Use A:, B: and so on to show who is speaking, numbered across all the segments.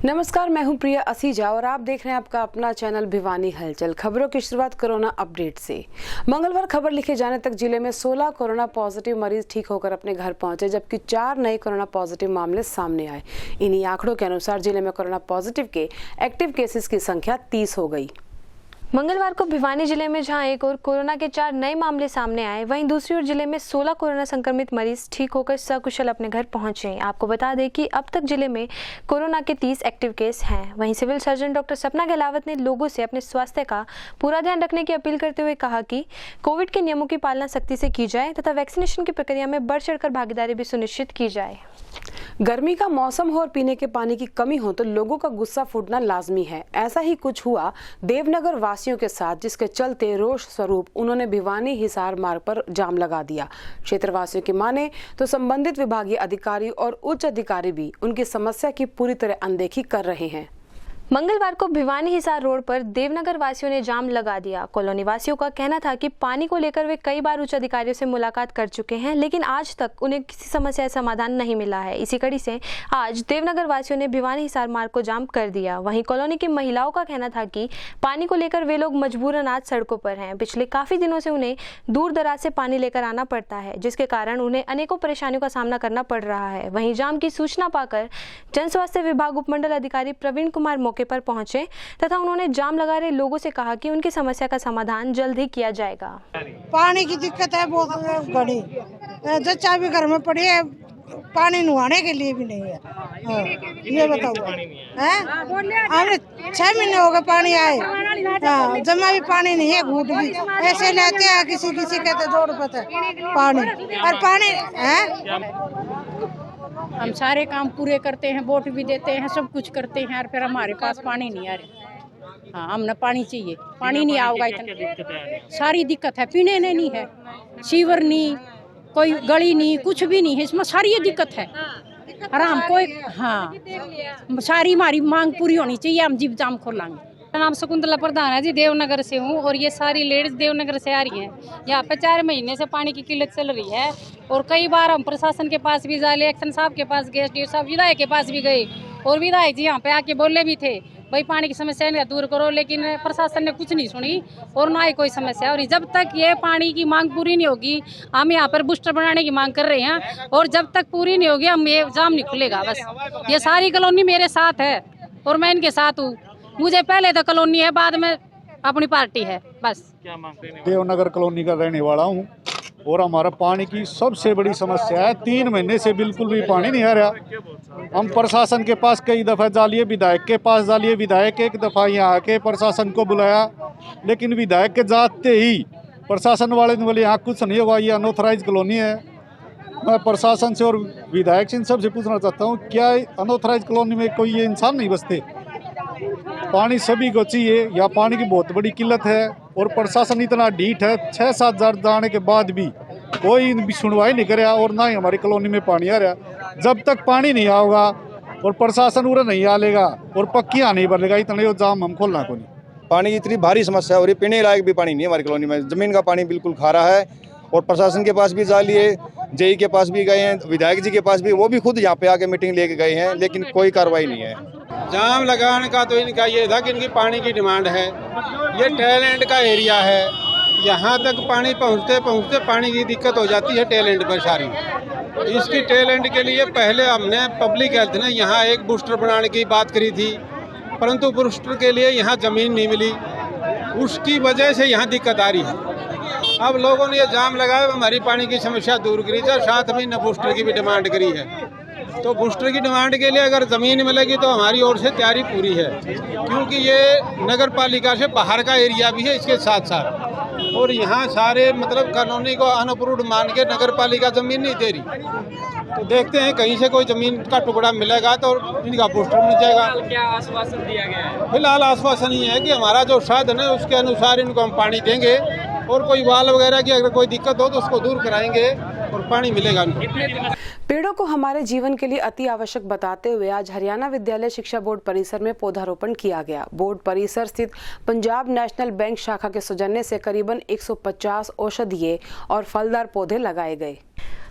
A: नमस्कार, मैं हूं प्रिया असीजा और आप देख रहे हैं आपका अपना चैनल भिवानी हलचल। खबरों की शुरुआत कोरोना अपडेट से। मंगलवार खबर लिखे जाने तक जिले में 16 कोरोना पॉजिटिव मरीज ठीक होकर अपने घर पहुंचे, जबकि 4 नए कोरोना पॉजिटिव मामले सामने आए। इन्हीं आंकड़ों के अनुसार जिले में कोरोना पॉजिटिव के एक्टिव केसेस की संख्या 30 हो गई।
B: मंगलवार को भिवानी जिले में जहां एक और कोरोना के 4 नए मामले सामने आए, वहीं दूसरी ओर जिले में 16 कोरोना संक्रमित मरीज ठीक होकर सकुशल अपने घर पहुंचे। आपको बता दें कि अब तक जिले में कोरोना के 30 एक्टिव केस हैं। वहीं सिविल सर्जन डॉक्टर सपना गहलावत ने लोगों से अपने स्वास्थ्य का पूरा ध्यान रखने की अपील करते हुए कहा कि कोविड के नियमों की पालना सख्ती से की जाए तथा वैक्सीनेशन की प्रक्रिया में बढ़ चढ़कर भागीदारी भी सुनिश्चित की जाए।
A: गर्मी का मौसम हो और पीने के पानी की कमी हो तो लोगों का गुस्सा फूटना लाजमी है। ऐसा ही कुछ हुआ देवनगर वासियों के साथ, जिसके चलते रोष स्वरूप उन्होंने भिवानी हिसार मार्ग पर जाम लगा दिया। क्षेत्रवासियों की माने तो संबंधित विभागीय अधिकारी और उच्च अधिकारी भी उनकी समस्या की पूरी तरह अनदेखी कर रहे हैं।
B: मंगलवार को भिवानी हिसार रोड पर देवनगर वासियों ने जाम लगा दिया। कॉलोनी वासियों का कहना था कि पानी को लेकर वे कई बार उच्च अधिकारियों से मुलाकात कर चुके हैं, लेकिन आज तक उन्हें किसी समस्या का समाधान नहीं मिला है। इसी कड़ी से आज देवनगर वासियों ने भिवानी हिसार मार्ग को जाम कर दिया। वहीं कॉलोनी की महिलाओं का कहना था कि पानी को लेकर वे लोग मजबूरन आज सड़कों पर हैं। पिछले काफी दिनों से उन्हें दूर दराज से पानी लेकर आना पड़ता है, जिसके कारण उन्हें अनेकों परेशानियों का सामना करना पड़ रहा है। वहीं जाम की सूचना पाकर जन स्वास्थ्य विभाग उपमंडल अधिकारी प्रवीण कुमार मौके पर पहुंचे तथा उन्होंने जाम लगा रहे लोगों से कहा कि उनकी समस्या का समाधान जल्द ही किया जाएगा।
C: पानी की दिक्कत है बहुत बड़ी, जच्चा भी घर में पड़ी है, पानी नुहाने के लिए भी नहीं है। ये बताओ, हमने 6 महीने हो गए पानी आए, जमा भी पानी नहीं है, घूट भी ऐसे लेते हैं। किसी कहते 2 रुपए तक पानी, और पानी है।
D: हम सारे काम पूरे करते हैं, वोट भी देते हैं, सब कुछ करते हैं, और फिर हमारे पास पानी नहीं आ रहा। हाँ, हमने पानी चाहिए, पानी नहीं आओगा। इतना सारी दिक्कत है, पीने नहीं है, सीवर नहीं, कोई गली नहीं, कुछ भी नहीं है, इसमें सारी ये दिक्कत है। आराम कोई, हाँ, सारी हमारी मांग पूरी होनी चाहिए, हम जीव जाम खोलेंगे।
E: मेरा नाम शकुंतला प्रधान है जी, देवनगर से हूँ और ये सारी लेडीज देवनगर से आ रही हैं। यहाँ पे 4 महीने से पानी की किल्लत चल रही है और कई बार हम प्रशासन के पास भी जाए, एक्शन साहब के पास गए, एसडीओ साहब विधायक के पास भी गए और विधायक जी यहाँ पे आके बोले भी थे भाई पानी की समस्या इनका दूर करो, लेकिन प्रशासन ने कुछ नहीं सुनी और ना ही कोई समस्या। और जब तक ये पानी की मांग पूरी नहीं होगी, हम यहाँ पर बूस्टर बनाने की मांग कर रहे हैं और जब तक पूरी नहीं होगी हम ये जाम नहीं खुलेगा। बस ये सारी कॉलोनी मेरे साथ है और मैं इनके साथ हूँ। मुझे पहले तो कॉलोनी है, बाद में अपनी पार्टी है। बस
F: देवनगर कॉलोनी का रहने वाला हूँ और हमारा पानी की सबसे बड़ी समस्या है। 3 महीने से बिल्कुल भी पानी नहीं आ रहा। हम प्रशासन के पास कई दफ़ा जालिए, विधायक के पास जालिए, विधायक एक दफ़ा यहाँ आके प्रशासन को बुलाया, लेकिन विधायक के जाते ही प्रशासन वाले ने बोले यहाँ कुछ नहीं होगा, ये अनऑथराइज कॉलोनी है। मैं प्रशासन से और विधायक से इन सबसे पूछना चाहता हूँ, क्या अनऑथराइज कॉलोनी में कोई ये इंसान नहीं बसते? पानी सभी को चाहिए, या पानी की बहुत बड़ी किल्लत है और प्रशासन इतना ढीठ है, 6-7 हजार जाने के बाद भी कोई भी सुनवाई नहीं कर रहा और ना ही हमारी कॉलोनी में पानी आ रहा। जब तक पानी नहीं आएगा और प्रशासन उरे नहीं आलेगा और पक्कियाँ नहीं बनेगा, इतना यो जाम हम खोलना को नहीं।
G: पानी की इतनी भारी समस्या हो रही है, पीने लायक भी पानी नहीं है हमारी कॉलोनी में। ज़मीन का पानी बिल्कुल खारा है और प्रशासन के पास भी जा लिए, जेई के पास भी गए हैं, विधायक जी के पास भी, वो भी खुद यहाँ पे आके मीटिंग लेके गए हैं, लेकिन कोई कार्रवाई नहीं है।
H: जाम लगाने का तो इनका ये था कि इनकी पानी की डिमांड है। ये टैलेंट का एरिया है, यहाँ तक पानी पहुँचते पहुँचते पानी की दिक्कत हो जाती है टैलेंट पर सारी। इसकी टैलेंट के लिए पहले हमने पब्लिक हेल्थ ने यहाँ एक बूस्टर बनाने की बात करी थी, परंतु बूस्टर के लिए यहाँ ज़मीन नहीं मिली, उसकी वजह से यहाँ दिक्कत आ रही है। अब लोगों ने ये जाम लगाया, हमारी पानी की समस्या दूर करी थी, साथ में न बूस्टर की भी डिमांड करी है। तो बूस्टर की डिमांड के लिए अगर ज़मीन मिलेगी तो हमारी ओर से तैयारी पूरी है, क्योंकि ये नगर पालिका से बाहर का एरिया भी है इसके साथ साथ, और यहाँ सारे मतलब कानूनी को अनअप्रूव्ड मान के नगर पालिका ज़मीन नहीं दे रही। तो देखते हैं कहीं से कोई ज़मीन का टुकड़ा मिलेगा तो इनका बूस्टर मिल जाएगा।
I: क्या आश्वासन दिया गया है?
H: फिलहाल आश्वासन ये है कि हमारा जो साधन है उसके अनुसार इनको हम पानी देंगे और कोई वाल वगैरह की अगर कोई दिक्कत हो तो उसको दूर कराएंगे और पानी मिलेगा उनको।
A: पेड़ों को हमारे जीवन के लिए अति आवश्यक बताते हुए आज हरियाणा विद्यालय शिक्षा बोर्ड परिसर में पौधारोपण किया गया। बोर्ड परिसर स्थित पंजाब नेशनल बैंक शाखा के सौजन्य से करीबन 150 औषधीय और फलदार पौधे लगाए गए।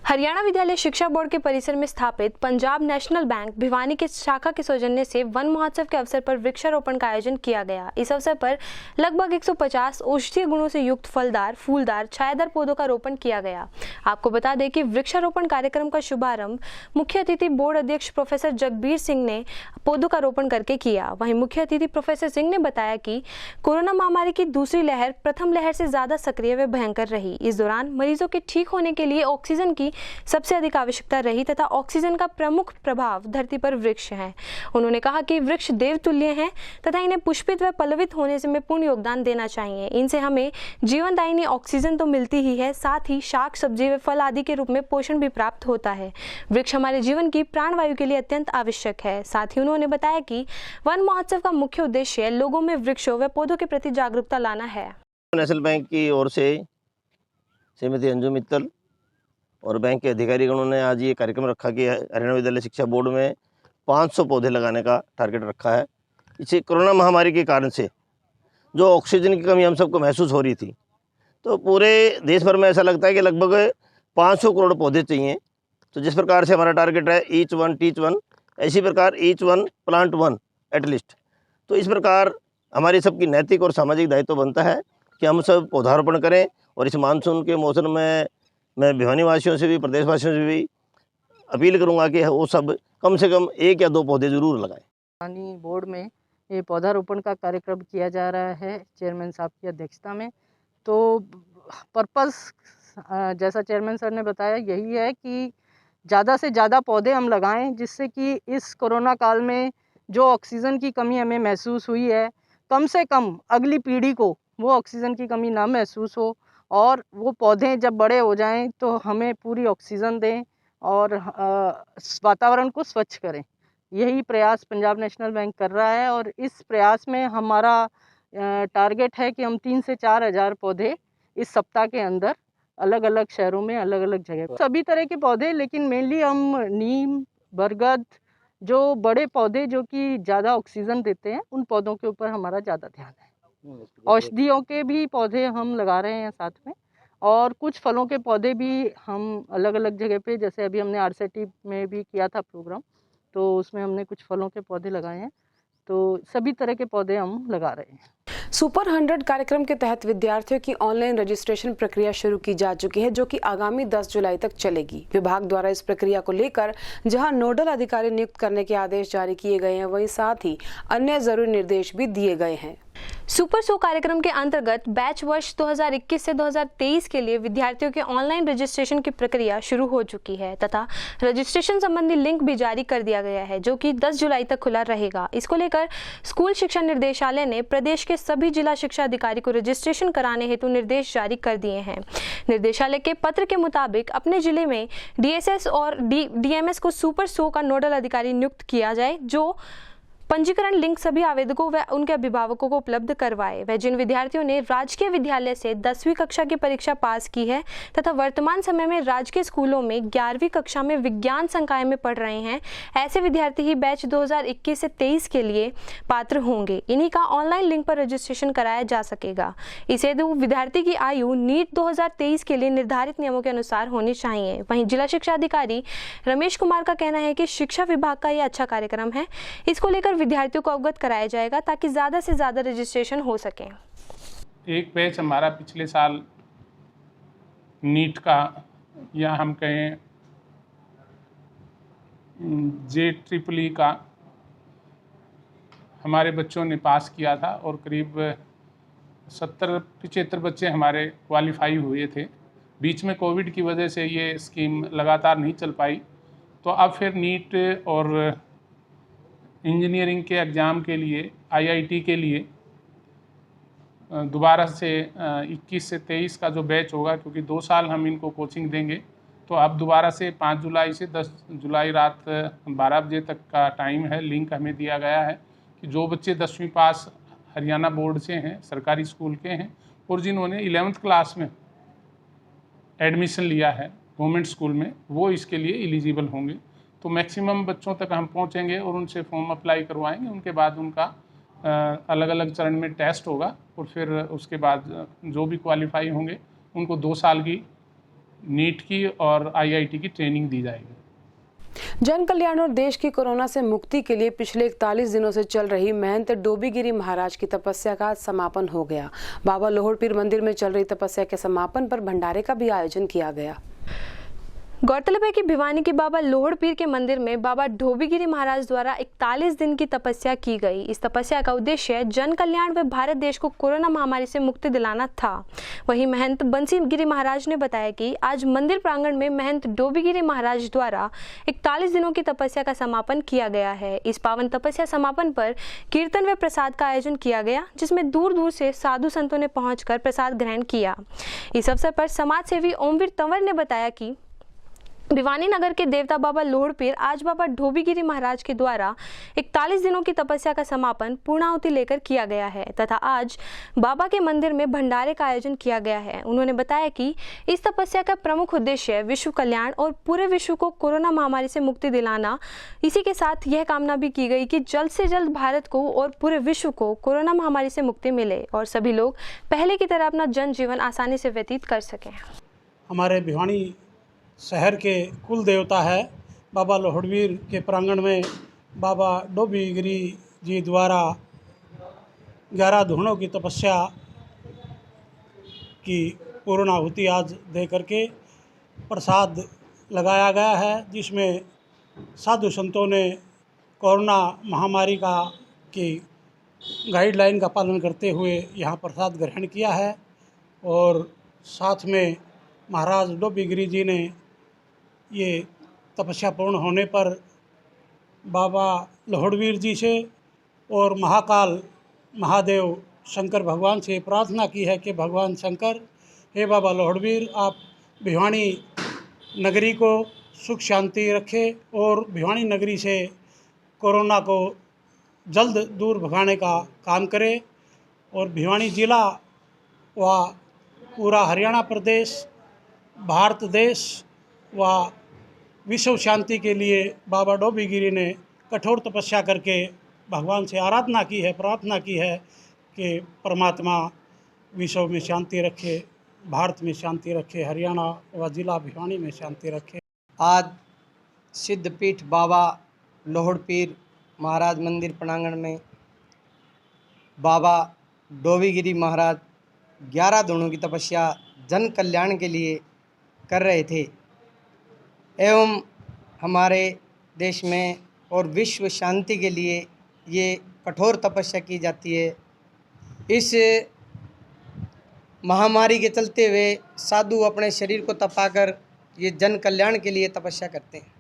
B: हरियाणा विद्यालय शिक्षा बोर्ड के परिसर में स्थापित पंजाब नेशनल बैंक भिवानी के शाखा के सौजन्य से वन महोत्सव के अवसर पर वृक्षारोपण का आयोजन किया गया। इस अवसर पर लगभग 150 औषधीय गुणों से युक्त फलदार, फूलदार, छायादार पौधों का रोपण किया गया। आपको बता दें कि वृक्षारोपण कार्यक्रम का शुभारंभ मुख्य अतिथि बोर्ड अध्यक्ष प्रोफेसर जगबीर सिंह ने पौधों का रोपण करके किया। वहीं मुख्य अतिथि प्रोफेसर सिंह ने बताया कि कोरोना महामारी की दूसरी लहर प्रथम लहर से ज्यादा सक्रिय व भयंकर रही। इस दौरान मरीजों के ठीक होने के लिए ऑक्सीजन की सबसे अधिक आवश्यकता रही तथा ऑक्सीजन का प्रमुख प्रभाव धरती पर वृक्ष है। उन्होंने कहा कि वृक्ष देवतुल्य हैं तथा इन्हें पुष्पित व पल्लवित होने से में पूर्ण योगदान देना चाहिए। इनसे हमें जीवनदायिनी ऑक्सीजन तो मिलती ही है, साथ ही शाक, सब्जी व फल आदि के रूप में पोषण भी प्राप्त होता है। वृक्ष हमारे जीवन की प्राणवायु के लिए अत्यंत आवश्यक है। साथ ही उन्होंने बताया कि वन महोत्सव का मुख्य उद्देश्य लोगों में वृक्षों व पौधों के प्रति जागरूकता लाना है।
J: नेशनल बैंक की ओर से श्रीमती अंजू मित्तल और बैंक के अधिकारीगणों ने आज ये कार्यक्रम रखा कि हरियाणा विद्यालय शिक्षा बोर्ड में 500 पौधे लगाने का टारगेट रखा है। इसी कोरोना महामारी के कारण से जो ऑक्सीजन की कमी हम सबको महसूस हो रही थी, तो पूरे देश भर में ऐसा लगता है कि लगभग 500 करोड़ पौधे चाहिए। तो जिस प्रकार से हमारा टारगेट है ईच वन टीच वन, इसी प्रकार each one plant one at least. तो इस प्रकार हमारी सबकी नैतिक और सामाजिक दायित्व बनता है कि हम सब पौधारोपण करें। और इस मानसून के मौसम में मैं भिवानी वासियों से भी, प्रदेशवासियों से भी अपील करूंगा कि वो सब कम से कम 1 या 2 पौधे ज़रूर लगाएं।
K: भिवानी बोर्ड में ये पौधारोपण का कार्यक्रम किया जा रहा है चेयरमैन साहब की अध्यक्षता में। तो पर्पस जैसा चेयरमैन सर ने बताया यही है कि ज़्यादा से ज़्यादा पौधे हम लगाएं, जिससे कि इस कोरोना काल में जो ऑक्सीजन की कमी हमें महसूस हुई है, कम से कम अगली पीढ़ी को वो ऑक्सीजन की कमी ना महसूस हो और वो पौधे जब बड़े हो जाएं तो हमें पूरी ऑक्सीजन दें और वातावरण को स्वच्छ करें। यही प्रयास पंजाब नेशनल बैंक कर रहा है और इस प्रयास में हमारा टारगेट है कि हम 3 से 4 हज़ार पौधे इस सप्ताह के अंदर अलग अलग शहरों में अलग अलग जगह सभी तरह के पौधे, लेकिन मेनली हम नीम, बरगद, जो बड़े पौधे जो कि ज़्यादा ऑक्सीजन देते हैं, उन पौधों के ऊपर हमारा ज़्यादा ध्यान है। औषधियों के भी पौधे हम लगा रहे हैं साथ में, और कुछ फलों के पौधे भी हम अलग अलग जगह पे, जैसे अभी हमने आरसीटी में भी किया था प्रोग्राम, तो उसमें हमने कुछ फलों के पौधे लगाए हैं। तो सभी तरह के पौधे हम लगा रहे हैं।
A: सुपर 100 कार्यक्रम के तहत विद्यार्थियों की ऑनलाइन रजिस्ट्रेशन प्रक्रिया शुरू की जा चुकी है, जो कि आगामी 10 जुलाई तक चलेगी। विभाग द्वारा इस प्रक्रिया को लेकर जहां नोडल अधिकारी नियुक्त करने के आदेश जारी किए गए हैं, वहीं साथ ही अन्य जरूरी निर्देश भी दिए गए हैं।
B: सुपर 100 कार्यक्रम के अंतर्गत बैच वर्ष 2021 से 2023 के लिए विद्यार्थियों के ऑनलाइन रजिस्ट्रेशन की प्रक्रिया शुरू हो चुकी है तथा रजिस्ट्रेशन संबंधी लिंक भी जारी कर दिया गया है, जो कि 10 जुलाई तक खुला रहेगा। इसको लेकर स्कूल शिक्षा निर्देशालय ने प्रदेश के सभी जिला शिक्षा अधिकारी को रजिस्ट्रेशन कराने हेतु निर्देश जारी कर दिए हैं। निर्देशालय के पत्र के मुताबिक अपने जिले में DSS और DMS को सुपर 100 का नोडल अधिकारी नियुक्त किया जाए, जो पंजीकरण लिंक सभी आवेदकों व उनके अभिभावकों को उपलब्ध करवाए। वह जिन विद्यार्थियों ने राजकीय विद्यालय से 10वीं कक्षा की परीक्षा पास की है तथा वर्तमान समय में राजकीय स्कूलों में 11वीं कक्षा में विज्ञान संकाय में पढ़ रहे हैं, ऐसे विद्यार्थी ही बैच 2021 से 23 के लिए पात्र होंगे। इन्हीं का ऑनलाइन लिंक पर रजिस्ट्रेशन कराया जा सकेगा। इस हेतु विद्यार्थी की आयु नीट 2023 के लिए निर्धारित नियमों के अनुसार होनी चाहिए। वहीं जिला शिक्षा अधिकारी रमेश कुमार का कहना है कि शिक्षा विभाग का यह अच्छा कार्यक्रम है, इसको लेकर विद्यार्थियों को अवगत कराया जाएगा ताकि ज़्यादा से ज़्यादा रजिस्ट्रेशन हो सके।
L: एक बैच हमारा पिछले साल नीट का, या हम कहें JEEE का, हमारे बच्चों ने पास किया था और करीब 70-75 बच्चे हमारे क्वालिफाई हुए थे। बीच में कोविड की वजह से ये स्कीम लगातार नहीं चल पाई, तो अब फिर नीट और इंजीनियरिंग के एग्ज़ाम के लिए IIT के लिए दोबारा से 21 से 23 का जो बैच होगा, क्योंकि 2 साल हम इनको कोचिंग देंगे, तो अब दोबारा से 5 जुलाई से 10 जुलाई रात 12 बजे तक का टाइम है। लिंक हमें दिया गया है कि जो बच्चे 10वीं पास हरियाणा बोर्ड से हैं, सरकारी स्कूल के हैं, और जिन्होंने 11th क्लास में एडमिशन लिया है गवर्नमेंट स्कूल में, वो इसके लिए एलिजिबल होंगे। तो मैक्सिमम बच्चों तक हम पहुंचेंगे और उनसे फॉर्म अप्लाई करवाएंगे। उनके बाद उनका अलग अलग चरण में टेस्ट होगा और फिर उसके बाद जो भी क्वालिफाई होंगे उनको 2 साल की नीट की और IIT की ट्रेनिंग दी जाएगी।
A: जन कल्याण और देश की कोरोना से मुक्ति के लिए पिछले 41 दिनों से चल रही महंत डोबीगिरी महाराज की तपस्या का आज समापन हो गया। बाबा लोहड़पीर मंदिर में चल रही तपस्या के समापन पर भंडारे का भी आयोजन किया गया।
B: गौरतलब है कि भिवानी के बाबा लोहड़पीर के मंदिर में बाबा डोबीगिरी महाराज द्वारा 41 दिन की तपस्या की गई। इस तपस्या का उद्देश्य जन कल्याण व भारत देश को कोरोना महामारी से मुक्ति दिलाना था। वहीं महंत बंसी गिरी महाराज ने बताया कि आज मंदिर प्रांगण में महंत डोबीगिरी महाराज द्वारा 41 दिनों की तपस्या का समापन किया गया है। इस पावन तपस्या समापन पर कीर्तन व प्रसाद का आयोजन किया गया, जिसमें दूर दूर से साधु संतों ने पहुंचकर प्रसाद ग्रहण किया। इस अवसर पर समाज सेवी ओमवीर तंवर ने बताया कि भिवानी नगर के देवता बाबा लोहड़पीर आज बाबा डोबीगिरी महाराज के द्वारा 41 दिनों की तपस्या का समापन पूर्णाहुति लेकर किया गया है तथा आज बाबा के मंदिर में भंडारे का आयोजन किया गया है। उन्होंने बताया कि इस तपस्या का प्रमुख उद्देश्य विश्व कल्याण और पूरे विश्व को कोरोना महामारी से मुक्ति दिलाना। इसी के साथ यह कामना भी की गई कि जल्द से जल्द भारत को और पूरे विश्व को कोरोना महामारी से मुक्ति मिले और सभी लोग पहले की तरह अपना जनजीवन आसानी से व्यतीत कर सकें।
M: हमारे भिवानी शहर के कुल देवता है बाबा लोहड़वीर के प्रांगण में बाबा डोबीगिरी जी द्वारा 11 धुनों की तपस्या की पूर्णाहुति आज दे करके प्रसाद लगाया गया है, जिसमें साधु संतों ने कोरोना महामारी की गाइडलाइन का पालन करते हुए यहाँ प्रसाद ग्रहण किया है। और साथ में महाराज डोबीगिरी जी ने ये तपस्या पूर्ण होने पर बाबा लोहड़वीर जी से और महाकाल महादेव शंकर भगवान से प्रार्थना की है कि भगवान शंकर, हे बाबा लोहड़वीर, आप भिवानी नगरी को सुख शांति रखे और भिवानी नगरी से कोरोना को जल्द दूर भगाने का काम करें और भिवानी ज़िला व पूरा हरियाणा प्रदेश, भारत देश व विश्व शांति के लिए बाबा डोबीगिरी ने कठोर तपस्या करके भगवान से आराधना की है, प्रार्थना की है कि परमात्मा विश्व में शांति रखे, भारत में शांति रखे, हरियाणा व जिला भिवानी में शांति रखे।
N: आज सिद्धपीठ बाबा लोहड़पीर महाराज मंदिर प्रांगण में बाबा डोबीगिरी महाराज 11 दिनों की तपस्या जन कल्याण के लिए कर रहे थे एवं हमारे देश में और विश्व शांति के लिए ये कठोर तपस्या की जाती है। इस महामारी के चलते हुए साधु अपने शरीर को तपाकर ये जन कल्याण के लिए तपस्या करते हैं।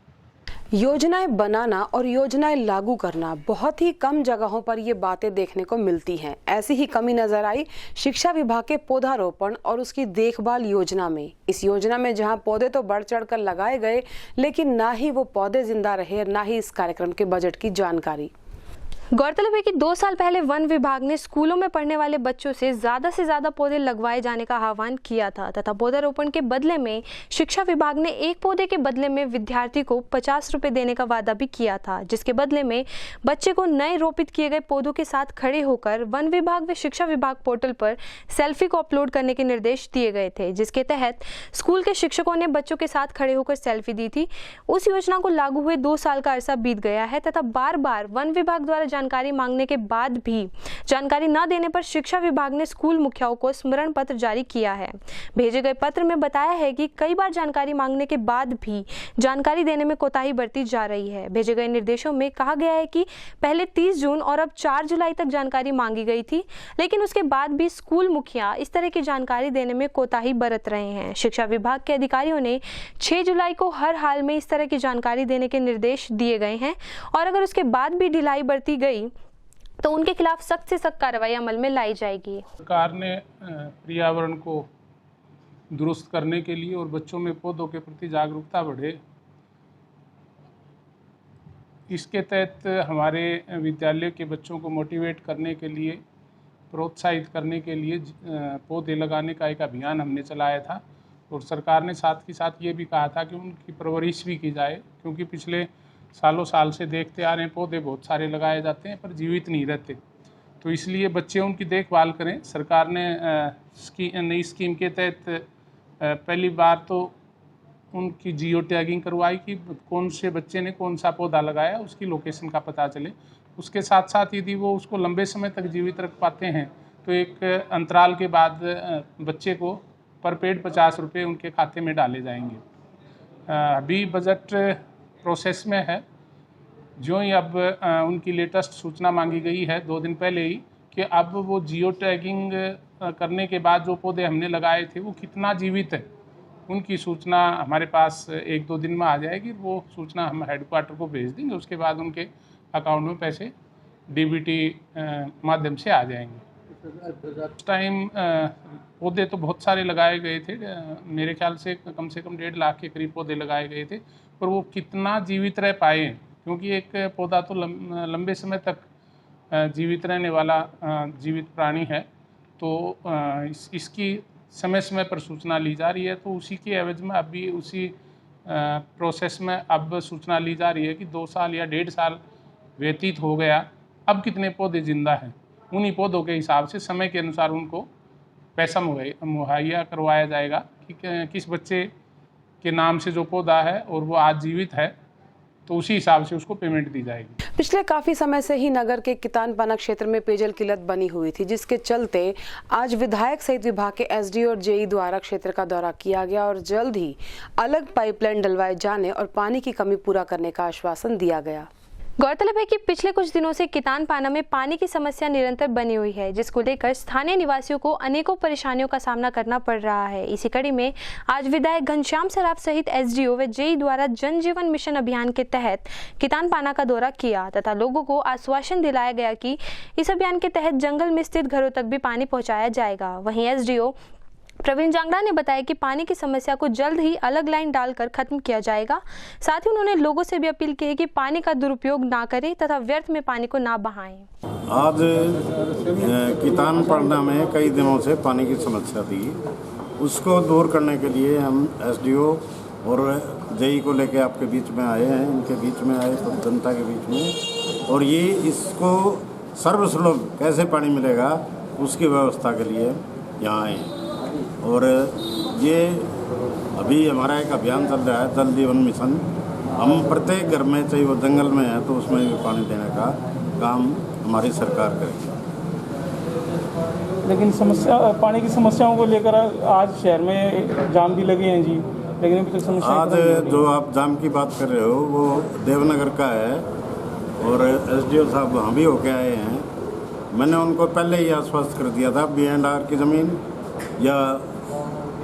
A: योजनाएं बनाना और योजनाएं लागू करना, बहुत ही कम जगहों पर ये बातें देखने को मिलती हैं। ऐसी ही कमी नजर आई शिक्षा विभाग के पौधारोपण और उसकी देखभाल योजना में। इस योजना में जहां पौधे तो बढ़ चढ़कर लगाए गए, लेकिन ना ही वो पौधे जिंदा रहे, ना ही इस कार्यक्रम के बजट की जानकारी।
B: गौरतलब है कि 2 साल पहले वन विभाग ने स्कूलों में पढ़ने वाले बच्चों से ज़्यादा पौधे लगवाए जाने का आह्वान किया था तथा पौधारोपण के बदले में शिक्षा विभाग ने एक पौधे के बदले में विद्यार्थी को 50 रुपये देने का वादा भी किया था, जिसके बदले में बच्चे को नए रोपित किए गए पौधों के साथ खड़े होकर वन विभाग व शिक्षा विभाग पोर्टल पर सेल्फी को अपलोड करने के निर्देश दिए गए थे, जिसके तहत स्कूल के शिक्षकों ने बच्चों के साथ खड़े होकर सेल्फी दी थी। उस योजना को लागू हुए 2 साल का अरसा बीत गया है तथा बार बार वन विभाग द्वारा जानकारी मांगने के बाद भी जानकारी न देने पर शिक्षा विभाग ने स्कूल मुखियाओं को स्मरण पत्र जारी किया है। भेजे गए पत्र में बताया है कि कई बार जानकारी मांगने के बाद भी जानकारी देने में कोताही बरती जा रही है। भेजे गए निर्देशों में कहा गया है कि पहले 30 जून और अब 4 जुलाई तक जानकारी मांगी गई थी, लेकिन उसके बाद भी स्कूल मुखिया इस तरह की जानकारी देने में कोताही बरत रहे हैं। शिक्षा विभाग के अधिकारियों ने 6 जुलाई को हर हाल में इस तरह की जानकारी देने के निर्देश दिए गए हैं और अगर उसके बाद भी ढिलाई बरती गई तो उनके खिलाफ सख्त से सख्त कार्रवाई अमल में लाई जाएगी।
L: सरकार ने पर्यावरण को दुरुस्त करने के लिए और बच्चों में पौधों के प्रति जागरूकता बढ़े, इसके तहत हमारे विद्यालय के बच्चों को मोटिवेट करने के लिए, प्रोत्साहित करने के लिए पौधे लगाने का एक अभियान हमने चलाया था और सरकार ने साथ ही साथ ये भी कहा था कि उनकी परवरिश भी की जाए, क्योंकि पिछले सालों साल से देखते आ रहे हैं पौधे बहुत सारे लगाए जाते हैं पर जीवित नहीं रहते, तो इसलिए बच्चे उनकी देखभाल करें। सरकार ने नई स्कीम के तहत पहली बार तो उनकी जियो टैगिंग करवाई कि कौन से बच्चे ने कौन सा पौधा लगाया, उसकी लोकेशन का पता चले। उसके साथ साथ यदि वो उसको लंबे समय तक जीवित रख पाते हैं तो एक अंतराल के बाद बच्चे को पर पेड़ 50 रुपये उनके खाते में डाले जाएंगे। अभी बजट प्रोसेस में है। जो ही अब उनकी लेटेस्ट सूचना मांगी गई है 2 दिन पहले ही कि अब वो जियो टैगिंग करने के बाद जो पौधे हमने लगाए थे वो कितना जीवित है, उनकी सूचना हमारे पास 1-2 दिन में आ जाएगी। वो सूचना हम हेडक्वार्टर को भेज देंगे, उसके बाद उनके अकाउंट में पैसे डीबीटी माध्यम से आ जाएंगे। उस टाइम पौधे तो बहुत सारे लगाए गए थे, मेरे ख्याल से कम 1.5 लाख के करीब पौधे लगाए गए थे, पर वो कितना जीवित रह पाए, क्योंकि एक पौधा तो लंबे समय तक जीवित रहने वाला जीवित प्राणी है। तो इसकी समय समय पर सूचना ली जा रही है। तो उसी के एवज में अभी उसी प्रोसेस में अब सूचना ली जा रही है कि 2 साल या 1.5 साल व्यतीत हो गया, अब कितने पौधे जिंदा हैं, उन्हीं पौधों के हिसाब से समय के अनुसार उनको पैसा मुहैया करवाया जाएगा कि किस बच्चे के नाम से जो पौधा है और वो आज जीवित है, तो उसी हिसाब से उसको पेमेंट दी जाएगी।
A: पिछले काफी समय से ही नगर के कितानपाना क्षेत्र में पेयजल किल्लत बनी हुई थी, जिसके चलते आज विधायक सहित विभाग के एसडीओ और जेई द्वारा क्षेत्र का दौरा किया गया और जल्द ही अलग पाइपलाइन डलवाए जाने और पानी की कमी पूरा करने का आश्वासन दिया गया।
B: गौरतलब है कि पिछले कुछ दिनों से कितानपाना में पानी की समस्या निरंतर बनी हुई है, जिसको लेकर स्थानीय निवासियों को अनेकों परेशानियों का सामना करना पड़ रहा है। इसी कड़ी में आज विधायक घनश्याम सराफ सहित एसडीओ व जेई द्वारा जन जीवन मिशन अभियान के तहत कितानपाना का दौरा किया तथा लोगों को आश्वासन दिलाया गया कि इस अभियान के तहत जंगल में स्थित घरों तक भी पानी पहुँचाया जाएगा। वहीं एसडीओ प्रवीण जांगड़ा ने बताया कि पानी की समस्या को जल्द ही अलग लाइन डालकर खत्म किया जाएगा। साथ ही उन्होंने लोगों से भी अपील की है कि पानी का दुरुपयोग ना करें तथा व्यर्थ में पानी को ना बहाएं।
O: आज कितानपाना में कई दिनों से पानी की समस्या थी, उसको दूर करने के लिए हम एसडीओ और जेई को लेकर आपके बीच में आए हैं, इनके बीच में आए जनता के बीच में, और ये इसको सर्वसुलभ कैसे पानी मिलेगा उसकी व्यवस्था के लिए यहाँ आए हैं। और ये अभी हमारा एक अभियान चल रहा है जल जीवन मिशन। हम प्रत्येक घर में, चाहे वो जंगल में है तो उसमें भी पानी देने का काम हमारी सरकार करेगी।
P: लेकिन पानी की समस्याओं को लेकर आज शहर में जाम भी लगे हैं जी, लेकिन अभी तक समस्या
O: आज जो आप जाम की बात कर रहे हो वो देवनगर का है और एसडीओ साहब वहाँ भी होके आए हैं। मैंने उनको पहले ही आश्वस्त कर दिया था B&R की ज़मीन या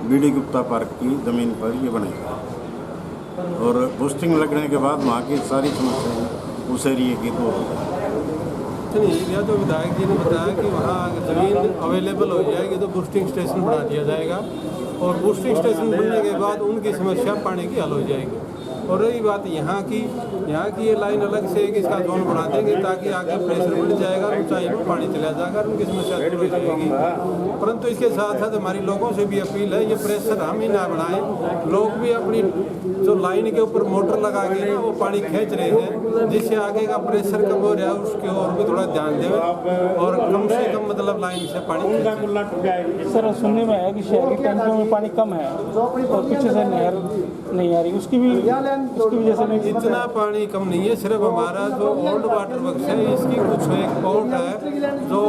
O: बीडी गुप्ता पार्क की ज़मीन पर ये बनेगा, और बूस्टिंग लगने के बाद वहाँ की सारी समस्याएं उस एरिए की दूर हो जाएगी।
H: यह तो विधायक जी ने बताया कि वहाँ ज़मीन अवेलेबल हो जाएगी तो बूस्टिंग स्टेशन बना दिया जाएगा, और बूस्टिंग स्टेशन बनने के बाद उनकी समस्या पानी की हल हो जाएगी। और रही बात यहाँ की ये लाइन अलग से एक इसका जोन बना देंगे ताकि आगे प्रेशर बढ़ जाएगा, ऊंचाई में पानी चला जाएगा, उनकी समस्या दूर हो जाएगी। परंतु इसके साथ साथ हमारी लोगों से भी अपील है, ये प्रेशर हम ही ना बढ़ाएं। लोग भी अपनी जो लाइन के ऊपर मोटर लगा के ना वो पानी खींच रहे हैं, जिससे आगे का प्रेशर कम हो रहा है, उसके और भी थोड़ा ध्यान दें और कम से कम मतलब लाइन से पानी।
P: सर सुनने में आया कि शहर की टंकियों में पानी कम है और पीछे से नहर नहीं आ रही, उसकी वजह से नहीं।
H: इतना पानी कम नहीं है, सिर्फ हमारा जो ओल्ड वाटर वर्क्स है इसकी कुछ एक पोर्ट है जो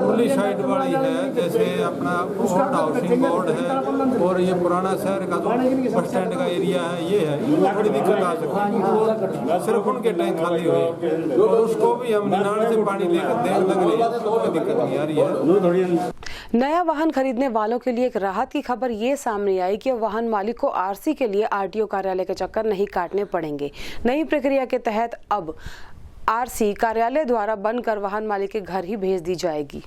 H: उर्ली साइड वाली है, जैसे अपना ओल्ड हाउसिंग बोर्ड है और ये पुराना शहर का जो बस स्टैंड का एरिया है, ये है बड़ी दिक्कत आ सकती है। सिर्फ उनके टैंक खाली हुए और उसको भी हम निनाण से पानी लेकर देर लग रही है, तो कोई दिक्कत नहीं आ रही है।
A: नया वाहन खरीदने वालों के लिए एक राहत की खबर ये सामने आई कि वाहन मालिक को आरसी के लिए आरटीओ कार्यालय के चक्कर नहीं काटने पड़ेंगे। नई प्रक्रिया के तहत अब आरसी कार्यालय द्वारा बनकर वाहन मालिक के घर ही भेज दी जाएगी।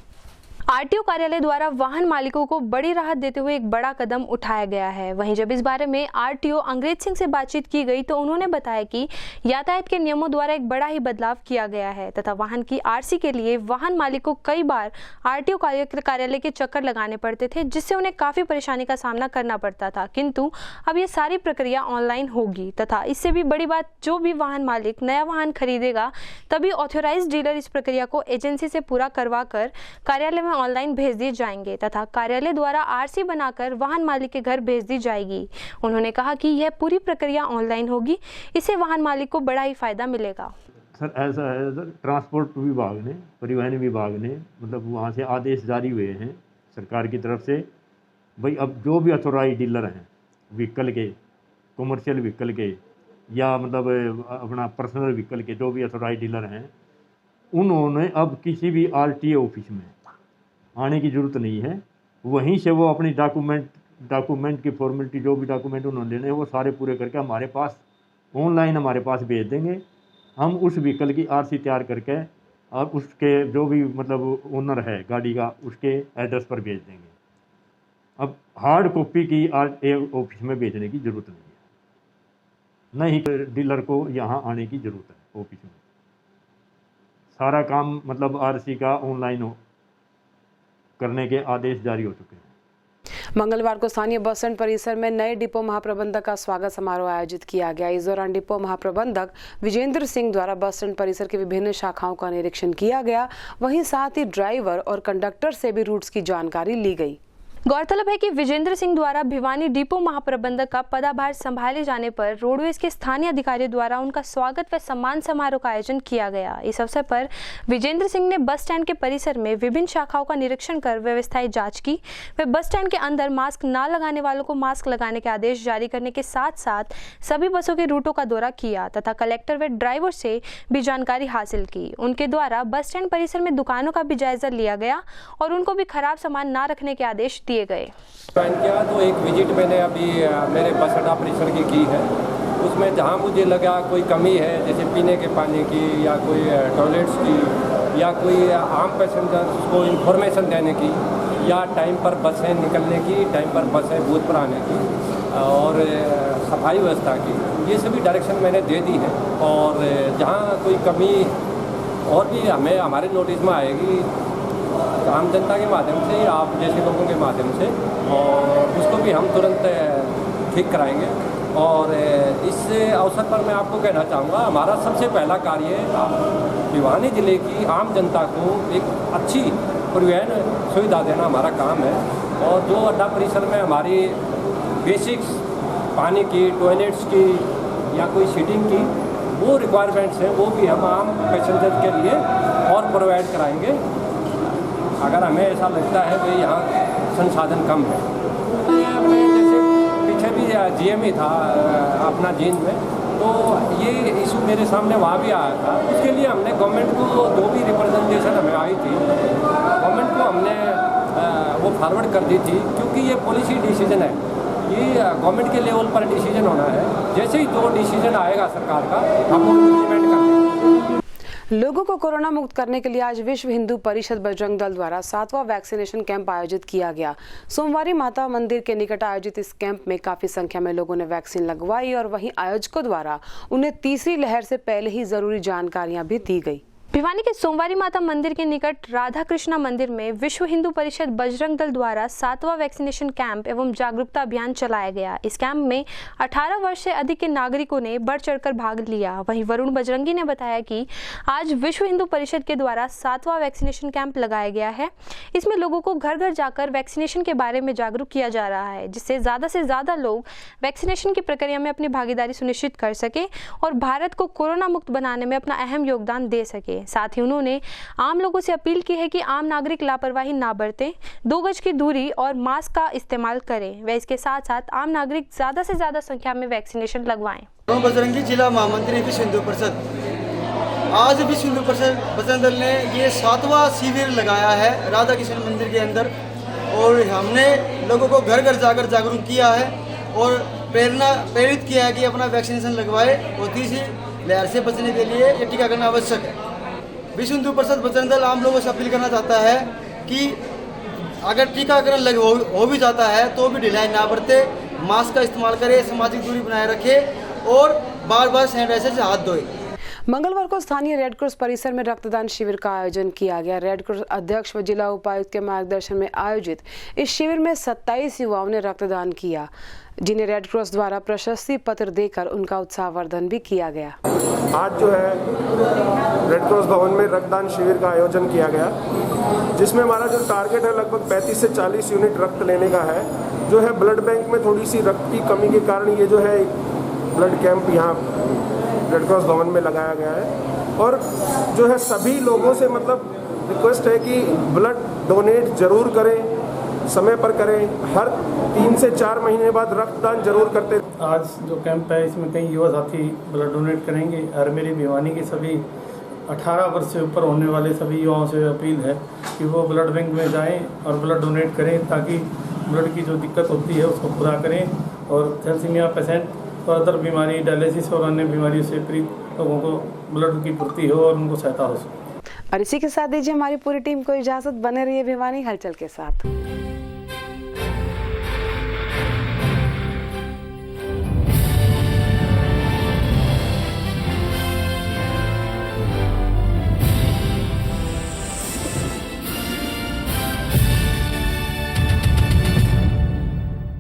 B: आरटीओ कार्यालय द्वारा वाहन मालिकों को बड़ी राहत देते हुए एक बड़ा कदम उठाया गया है। वहीं जब इस बारे में आरटीओ अंग्रेज सिंह से बातचीत की गई तो उन्होंने बताया कि यातायात के नियमों द्वारा एक बड़ा ही बदलाव किया गया है तथा वाहन की आरसी के लिए वाहन मालिक को कई बार आरटीओ कार्यालय के चक्कर लगाने पड़ते थे, जिससे उन्हें काफी परेशानी का सामना करना पड़ता था। किंतु अब ये सारी प्रक्रिया ऑनलाइन होगी तथा इससे भी बड़ी बात, जो भी वाहन मालिक नया वाहन खरीदेगा तभी ऑथोराइज्ड डीलर इस प्रक्रिया को एजेंसी से पूरा करवा कर कार्यालय में ऑनलाइन भेज दिए जाएंगे तथा कार्यालय द्वारा आरसी बनाकर वाहन मालिक के घर भेज दी जाएगी। उन्होंने कहा कि यह पूरी प्रक्रिया ऑनलाइन होगी, इससे वाहन मालिक को बड़ा ही फायदा मिलेगा।
Q: सर ऐसा है सर, ट्रांसपोर्ट विभाग ने, परिवहन विभाग ने मतलब वहाँ से आदेश जारी हुए हैं सरकार की तरफ से, भाई अब जो भी अथोराइज डीलर हैं व्हीकल के, कमर्शियल व्हीकल के या मतलब अपना पर्सनल व्हीकल के जो भी अथोराइज डीलर हैं, उन्होंने अब किसी भी आरटीए ऑफिस में आने की ज़रूरत नहीं है। वहीं से वो अपनी डॉक्यूमेंट की फॉर्मेलिटी, जो भी डॉक्यूमेंट उन्होंने लेने हैं वो सारे पूरे करके हमारे पास ऑनलाइन हमारे पास भेज देंगे। हम उस व्हीकल की आरसी तैयार करके और उसके जो भी मतलब ओनर है गाड़ी का, उसके एड्रेस पर भेज देंगे। अब हार्ड कॉपी की आरटीए ऑफिस में भेजने की ज़रूरत नहीं है, नहीं डीलर को यहाँ आने की ज़रूरत है ऑफिस में। सारा काम मतलब आरसी का ऑनलाइन करने के आदेश जारी हो चुके हैं।
A: मंगलवार को स्थानीय बस स्टैंड परिसर में नए डिपो महाप्रबंधक का स्वागत समारोह आयोजित किया गया। इस दौरान डिपो महाप्रबंधक विजेंद्र सिंह द्वारा बस स्टैंड परिसर के विभिन्न शाखाओं का निरीक्षण किया गया। वहीं साथ ही ड्राइवर और कंडक्टर से भी रूट्स की जानकारी ली गई।
B: गौरतलब है कि विजेंद्र सिंह द्वारा भिवानी डिपो महाप्रबंधक का पदभार संभाले जाने पर रोडवेज के स्थानीय अधिकारियों द्वारा उनका स्वागत व सम्मान समारोह का आयोजन किया गया। इस अवसर पर विजेंद्र सिंह ने बस स्टैंड के परिसर में विभिन्न शाखाओं का निरीक्षण कर व्यवस्थाएं जांच की। वे बस स्टैंड के अंदर मास्क न लगाने वालों को मास्क लगाने के आदेश जारी करने के साथ साथ सभी बसों के रूटों का दौरा किया तथा कलेक्टर व ड्राइवर से भी जानकारी हासिल की। उनके द्वारा बस स्टैंड परिसर में दुकानों का भी जायजा लिया गया और उनको भी खराब सामान न रखने के आदेश दिए गए।
R: किया तो एक विजिट मैंने अभी मेरे बस अड्डा परिसर की है। उसमें जहाँ मुझे लगा कोई कमी है, जैसे पीने के पानी की या कोई टॉयलेट्स की या कोई आम पैसेंजर्स को इन्फॉर्मेशन देने की या टाइम पर बसें निकलने की, टाइम पर बसें बूथ पर आने की और सफाई व्यवस्था की, ये सभी डायरेक्शन मैंने दे दी है। और जहाँ कोई कमी और भी हमें हमारे नोटिस में आएगी आम जनता के माध्यम से, आप जैसे लोगों के माध्यम से, और उसको भी हम तुरंत ठीक कराएंगे। और इस अवसर पर मैं आपको कहना चाहूँगा, हमारा सबसे पहला कार्य भिवानी जिले की आम जनता को एक अच्छी परिवहन सुविधा देना हमारा काम है। और जो अड्डा परिसर में हमारी बेसिक्स पानी की, टॉयलेट्स की या कोई सीटिंग की वो रिक्वायरमेंट्स हैं, वो भी हम आम पैसेंजर के लिए और प्रोवाइड कराएंगे अगर हमें ऐसा लगता है कि यहाँ संसाधन कम है। जैसे पीछे भी जीएमई था अपना जींद में, तो ये इशू मेरे सामने वहाँ भी आया था। उसके लिए हमने गवर्नमेंट को जो भी रिप्रेजेंटेशन हमें आई थी, गवर्नमेंट को हमने वो फॉरवर्ड कर दी थी, क्योंकि ये पॉलिसी डिसीजन है, ये गवर्नमेंट के लेवल पर डिसीजन होना है। जैसे ही जो डिसीजन आएगा सरकार का, हम उनको इम्प्लीमेंट कर देंगे।
A: लोगों को कोरोना मुक्त करने के लिए आज विश्व हिंदू परिषद बजरंग दल द्वारा 7वां वैक्सीनेशन कैंप आयोजित किया गया। सोमवारी माता मंदिर के निकट आयोजित इस कैंप में काफी संख्या में लोगों ने वैक्सीन लगवाई और वहीं आयोजकों द्वारा उन्हें तीसरी लहर से पहले ही जरूरी जानकारियां भी दी गई।
B: भिवानी के सोमवारी माता मंदिर के निकट राधा कृष्णा मंदिर में विश्व हिंदू परिषद बजरंग दल द्वारा 7वां वैक्सीनेशन कैंप एवं जागरूकता अभियान चलाया गया। इस कैंप में 18 वर्ष से अधिक के नागरिकों ने बढ़ चढ़कर भाग लिया। वहीं वरुण बजरंगी ने बताया कि आज विश्व हिंदू परिषद के द्वारा 7वां वैक्सीनेशन कैंप लगाया गया है। इसमें लोगों को घर घर जाकर वैक्सीनेशन के बारे में जागरूक किया जा रहा है, जिससे ज़्यादा से ज़्यादा लोग वैक्सीनेशन की प्रक्रिया में अपनी भागीदारी सुनिश्चित कर सके और भारत को कोरोना मुक्त बनाने में अपना अहम योगदान दे सके। साथ ही उन्होंने आम लोगों से अपील की है कि आम नागरिक लापरवाही ना बरतें, 2 गज की दूरी और मास्क का इस्तेमाल करें। व इसके साथ साथ आम नागरिक ज़्यादा से ज़्यादा संख्या में वैक्सीनेशन लगवाएं।
S: बजरंगी जिला महामंत्री विश्व हिंदू परिषद, आज विश्व हिंदू परिषद बजरंग दल ने ये 7वां शिविर लगाया है राधा कृष्ण मंदिर के अंदर, और हमने लोगों को घर घर जाकर जागरूक किया है और प्रेरित किया है कि अपना वैक्सीनेशन लगवाए और तीसरी लहर से बचने के लिए ये टीकाकरण आवश्यक है। विश्व हिंदू परिषद बजरंग दल आम लोगों से अपील करना चाहता है कि अगर टीकाकरण हो भी जाता है तो भी ढिलाई ना बरते, मास्क का इस्तेमाल करें, सामाजिक दूरी बनाए रखें और बार बार सैनिटाइजर से हाथ धोए।
A: मंगलवार को स्थानीय रेड क्रॉस परिसर में रक्तदान शिविर का आयोजन किया गया। रेड क्रॉस अध्यक्ष व जिला उपायुक्त के मार्गदर्शन में आयोजित इस शिविर में 27 युवाओं ने रक्तदान किया, जिन्हें रेड क्रॉस द्वारा प्रशस्ति पत्र देकर उनका उत्साहवर्धन भी किया गया।
T: आज जो है रेड क्रॉस भवन में रक्तदान शिविर का आयोजन किया गया, जिसमें हमारा जो टारगेट है लगभग 35 से 40 यूनिट रक्त लेने का है। जो है ब्लड बैंक में थोड़ी सी रक्त की कमी के कारण ये जो है ब्लड कैंप यहाँ रेड क्रॉस भवन में लगाया गया है। और जो है सभी लोगों से मतलब रिक्वेस्ट है कि ब्लड डोनेट जरूर करें, समय पर करें, हर 3 से 4 महीने बाद रक्तदान जरूर करते।
P: आज जो कैंप है इसमें कई युवा साथी ब्लड डोनेट करेंगे और मेरी भिवानी के सभी 18 वर्ष से ऊपर होने वाले सभी युवाओं से अपील है कि वो ब्लड बैंक में जाएं और ब्लड डोनेट करें, ताकि ब्लड की जो दिक्कत होती है उसको पूरा करें और थैलेसीमिया पेशेंट और अदर बीमारी, डायलिसिस और अन्य बीमारियों से पीड़ित लोगों को ब्लड की पूर्ति हो और उनको सहायता हो।
A: और इसी के साथ दीजिए हमारी पूरी टीम को इजाजत। बने रहिए भिवानी हलचल के साथ।